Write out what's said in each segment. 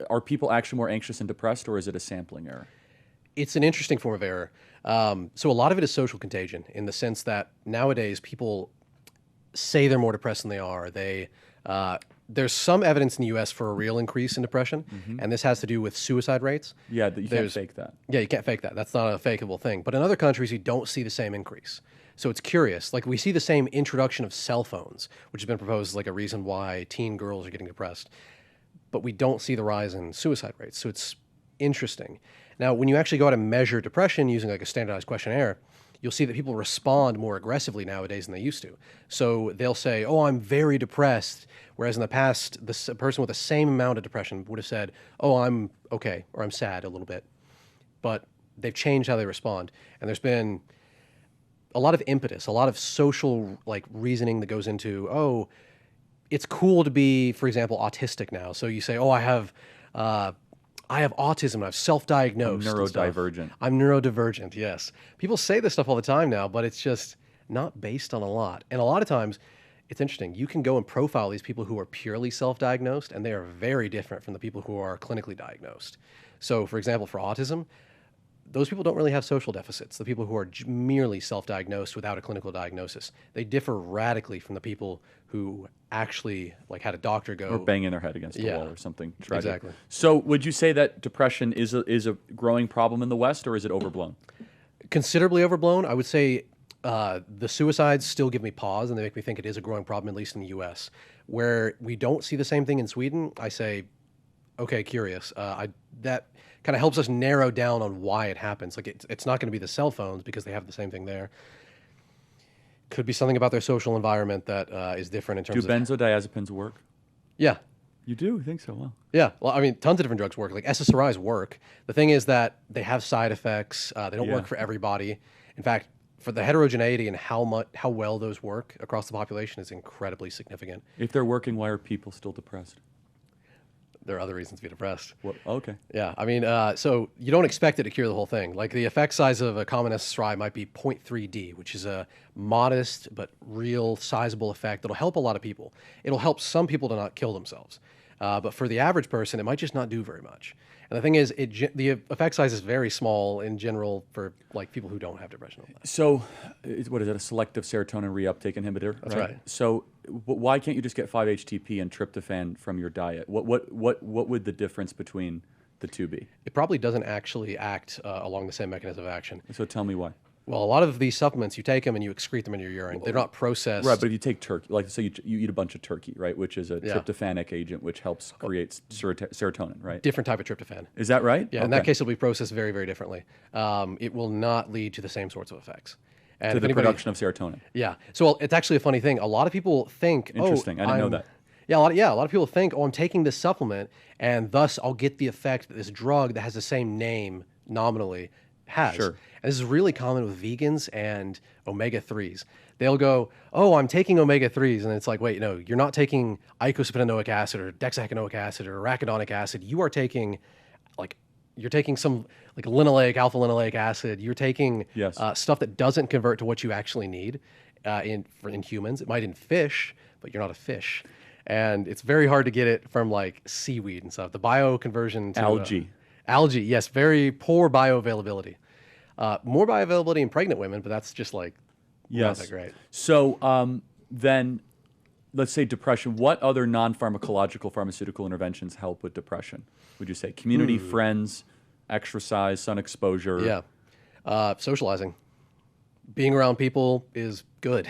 Are people actually more anxious and depressed, or is it a sampling error? It's an interesting form of error. So a lot of it is social contagion in the sense that nowadays people say they're more depressed than they are. There's some evidence in the U.S. for a real increase in depression, and this has to do with suicide rates. Yeah, you can't fake that. Yeah, you can't fake that. That's not a fakeable thing. But in other countries, you don't see the same increase. So it's curious. Like we see the same introduction of cell phones, which has been proposed as like a reason why teen girls are getting depressed, but we don't see the rise in suicide rates. So it's interesting. Now, when you actually go out and measure depression using like a standardized questionnaire, you'll see that people respond more aggressively nowadays than they used to. So they'll say, "Oh, I'm very depressed," whereas in the past, a person with the same amount of depression would have said, "Oh, I'm okay," or "I'm sad a little bit." But they've changed how they respond, and there's been a lot of impetus, a lot of social like reasoning that goes into, "Oh, it's cool to be, for example, autistic now." So you say, "Oh, I have autism. And I've I'm self-diagnosed and stuff. neurodivergent. I'm neurodivergent." Yes, people say this stuff all the time now, but it's just not based on a lot. And a lot of times, it's interesting. You can go and profile these people who are purely self-diagnosed, and they are very different from the people who are clinically diagnosed. So, for example, for autism, those people don't really have social deficits. The people who are merely self-diagnosed without a clinical diagnosis, they differ radically from the people who actually like had a doctor go, Or banging their head against a Yeah, wall or something tragic. exactly. So would you say that depression is a growing problem in the West, or is it overblown? Considerably overblown. I would say the suicides still give me pause, and they make me think it is a growing problem, at least in the U.S. Where we don't see the same thing in Sweden, I say, okay, curious. That kind of helps us narrow down on why it happens. Like it's not going to be the cell phones because they have the same thing there. Could be something about their social environment that is different in Do terms of. benzodiazepines work? Yeah, You do? I think so. Wow. yeah. Well, I mean, tons of different drugs work. Like SSRIs work. The thing is that they have side effects. They don't Yeah. work for everybody. In fact, for the heterogeneity and how well those work across the population is incredibly significant. If they're working, why are people still depressed? There are other reasons to be depressed. What? Okay. Yeah, I mean, so you don't expect it to cure the whole thing. Like the effect size of a common SSRI might be 0.3D, which is a modest but real sizable effect that'll help a lot of people. It'll help some people to not kill themselves. But for the average person, it might just not do very much. And the thing is, the effect size is very small in general for like people who don't have depression. So, what is it? A selective serotonin reuptake inhibitor? That's right. So, why can't you just get 5-HTP and tryptophan from your diet? What would the difference between the two be? It probably doesn't actually act along the same mechanism of action. So, tell me why. Well, a lot of these supplements, you take them and you excrete them in your urine. They're not processed. Right, but if you take turkey, like so you eat a bunch of turkey, right, which is a Yeah. tryptophanic agent which helps create serotonin, right? Different type of tryptophan. Is that right? Yeah, in that Okay. case, it'll be processed very, very differently. It will not lead to the same sorts of effects. And To if the anybody- production of serotonin. Yeah. So it's actually a funny thing. A lot of people think, Interesting. oh, I didn't know I'm- that. Yeah, a lot of people think, oh, I'm taking this supplement, and thus I'll get the effect that this drug that has the same name nominally has. Sure. And this is really common with vegans and omega-3s. They'll go, oh, I'm taking omega-3s, and it's like, wait, no, you're not taking eicosapentaenoic acid or dexahexaenoic acid or arachidonic acid. You are taking, like, you're taking some like linoleic, alpha linoleic acid. You're taking Yes. stuff that doesn't convert to what you actually need in humans. It might in fish, but you're not a fish. And it's very hard to get it from like seaweed and stuff. The bioconversion to Algae. Algae, yes, very poor bioavailability. More bioavailability in pregnant women, but that's just like not Yes. that great. So then, let's say depression. What other non-pharmacological pharmaceutical interventions help with depression? Would you say community, friends, exercise, sun exposure? Yeah, socializing, being around people is good.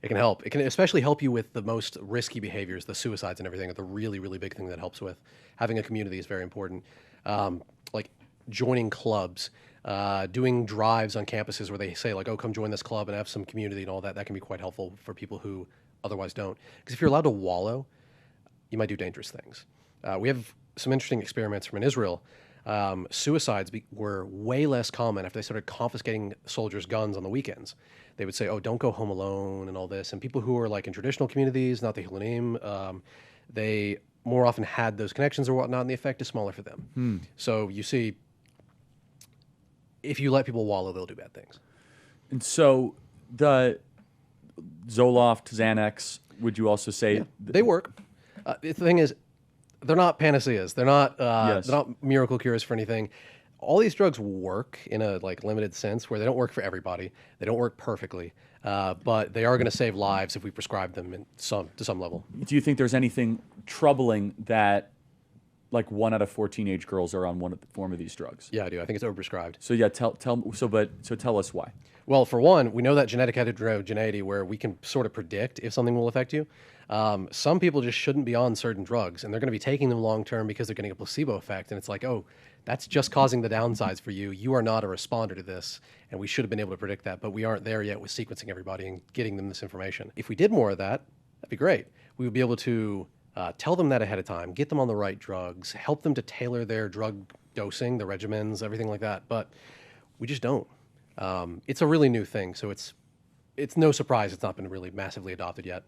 It can help. It can especially help you with the most risky behaviors, the suicides and everything. Are the really, really big thing that helps with. Having a community is very important. Like joining clubs, doing drives on campuses where they say like, "Oh, come join this club and have some community and all that." That can be quite helpful for people who otherwise don't. Because if you're allowed to wallow, you might do dangerous things. We have some interesting experiments from in Israel. Suicides were way less common after they started confiscating soldiers' guns on the weekends. They would say, "Oh, don't go home alone," and all this. And people who are like in traditional communities, not the Hilunim, they more often had those connections or whatnot, and the effect is smaller for them. So you see, if you let people wallow, they'll do bad things. And so the Zoloft, Xanax, would you also say They work. The thing is, they're not panaceas. Yes. They're not miracle cures for anything. All these drugs work in a like limited sense where they don't work for everybody. They don't work perfectly, but they are going to save lives if we prescribe them to some level. Do you think there's anything troubling that like 1 out of 4 teenage girls are on one form of these drugs? Yeah, I do. I think it's overprescribed. So yeah, tell us why. Well, for one, we know that genetic heterogeneity where we can sort of predict if something will affect you. Some people just shouldn't be on certain drugs, and they're going to be taking them long term because they're getting a placebo effect. And it's like, oh, that's just causing the downsides for you. You are not a responder to this, and we should have been able to predict that, but we aren't there yet with sequencing everybody and getting them this information. If we did more of that, that'd be great. We would be able to tell them that ahead of time, get them on the right drugs, help them to tailor their drug dosing, the regimens, everything like that. But we just don't. It's a really new thing, so it's no surprise it's not been really massively adopted yet.